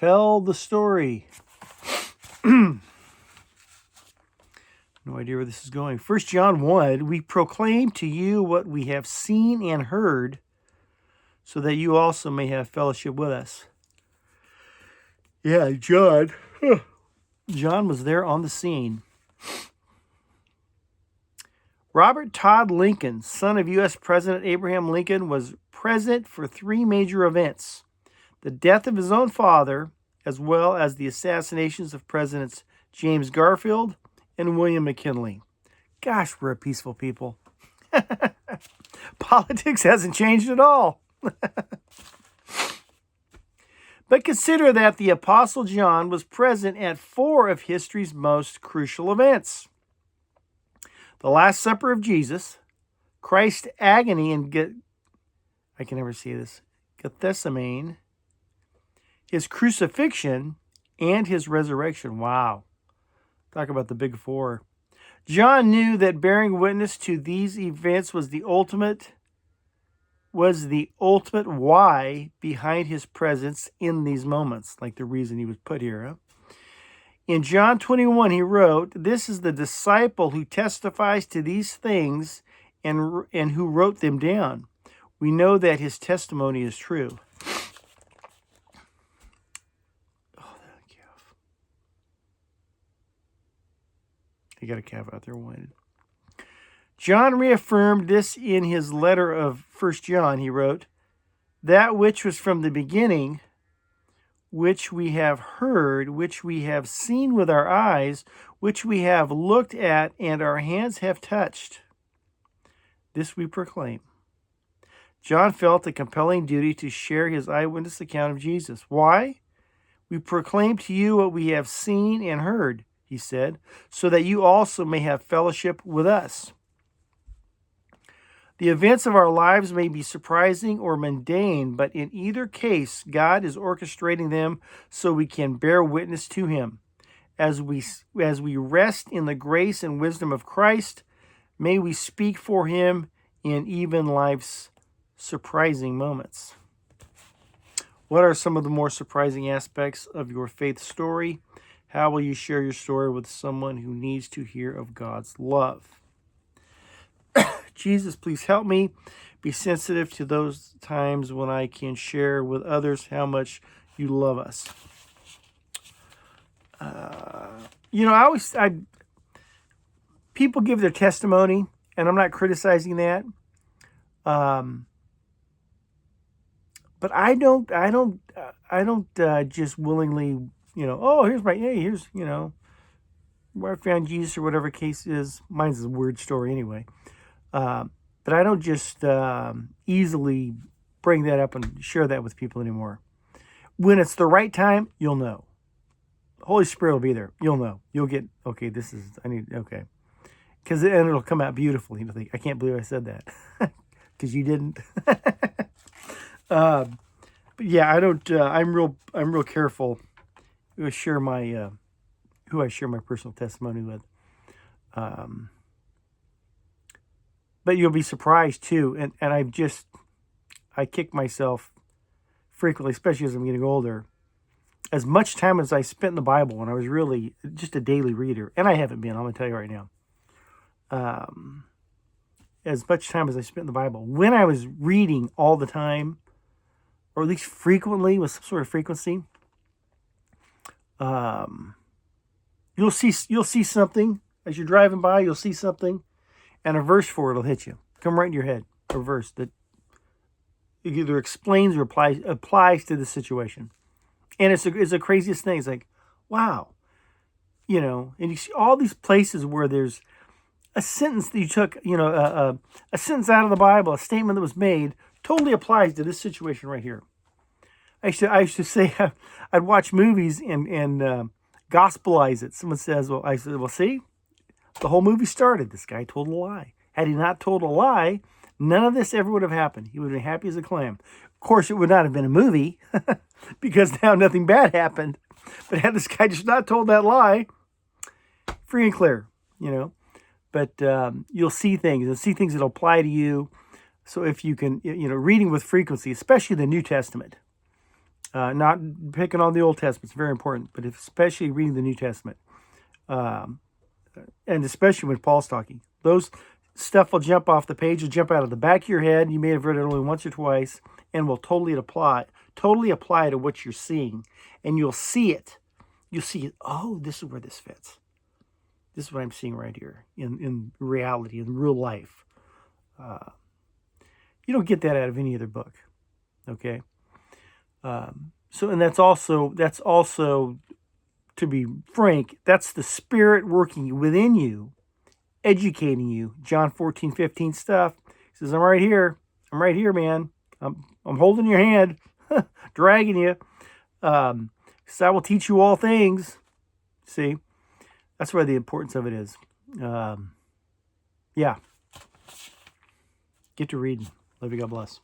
Tell the story. No idea where this is going. 1 John 1, we proclaim to you what we have seen and heard, so that you also may have fellowship with us. Yeah, John. John was there on the scene. Robert Todd Lincoln, son of U.S. President Abraham Lincoln, was present for three major events: the death of his own father, as well as the assassinations of Presidents James Garfield and William McKinley. Gosh, we're a peaceful people. Politics hasn't changed at all. But consider that the Apostle John was present at four of history's most crucial events: the Last Supper of Jesus, Christ's agony in Gethsemane, his crucifixion, and his resurrection. Wow. Talk about the big four. John knew that bearing witness to these events was the ultimate why behind his presence in these moments, like the reason he was put here. Huh? In John 21, he wrote, "This is the disciple who testifies to these things and who wrote them down. We know that his testimony is true." Oh, that calf. I got a calf out there wanted. John reaffirmed this in his letter of 1 John. He wrote, "That which was from the beginning, which we have heard, which we have seen with our eyes, which we have looked at, and our hands have touched, this we proclaim." John felt a compelling duty to share his eyewitness account of Jesus. Why? "We proclaim to you what we have seen and heard," he said, "so that you also may have fellowship with us." The events of our lives may be surprising or mundane, but in either case, God is orchestrating them so we can bear witness to him. As we rest in the grace and wisdom of Christ, may we speak for him in even life's surprising moments. What are some of the more surprising aspects of your faith story? How will you share your story with someone who needs to hear of God's love? Jesus, please help me be sensitive to those times when I can share with others how much you love us. People give their testimony, and I'm not criticizing that. But I don't just willingly, here's where I found Jesus or whatever case is. Mine's a weird story anyway. But I don't just easily bring that up and share that with people anymore. When it's the right time, you'll know. The Holy Spirit will be there. You'll know. You'll get, okay, because it'll come out beautifully. You'll think, I can't believe I said that. Because you didn't. But yeah, I don't, I'm real careful to share my, who I share my personal testimony with. But you'll be surprised too. And I kick myself frequently, especially as I'm getting older. As much time as I spent in the Bible when I was really just a daily reader, and I haven't been, I'm going to tell you right now. As much time as I spent in the Bible, when I was reading all the time, or at least frequently, with some sort of frequency, you'll see something as you're driving by. You'll see something, and a verse for it will hit you, come right in your head. A verse that either explains or applies to the situation, and it's the craziest thing. It's like, wow, and you see all these places where there's a sentence that you took, a sentence out of the Bible, a statement that was made, totally applies to this situation right here. I used to say I'd watch movies and gospelize it. Someone says, I said, see, the whole movie started. This guy told a lie. Had he not told a lie, none of this ever would have happened. He would have been happy as a clam. Of course, it would not have been a movie because now nothing bad happened. But had this guy just not told that lie, free and clear, But you'll see things. You'll see things that apply to you. So if you can, reading with frequency, especially the New Testament, Not picking on the Old Testament. It's very important, but especially reading the New Testament. And especially when Paul's talking. Those stuff will jump off the page, will jump out of the back of your head. You may have read it only once or twice, and will totally apply to what you're seeing. And you'll see it. You'll see it. Oh, this is where this fits. This is what I'm seeing right here in reality, in real life. You don't get that out of any other book. Okay? And that's also, to be frank, that's the Spirit working within you, educating you. John 14:15 stuff. He says, I'm right here, man. I'm holding your hand, dragging you. Says, I will teach you all things. See, that's where the importance of it is. Yeah. Get to reading. Love you. God bless.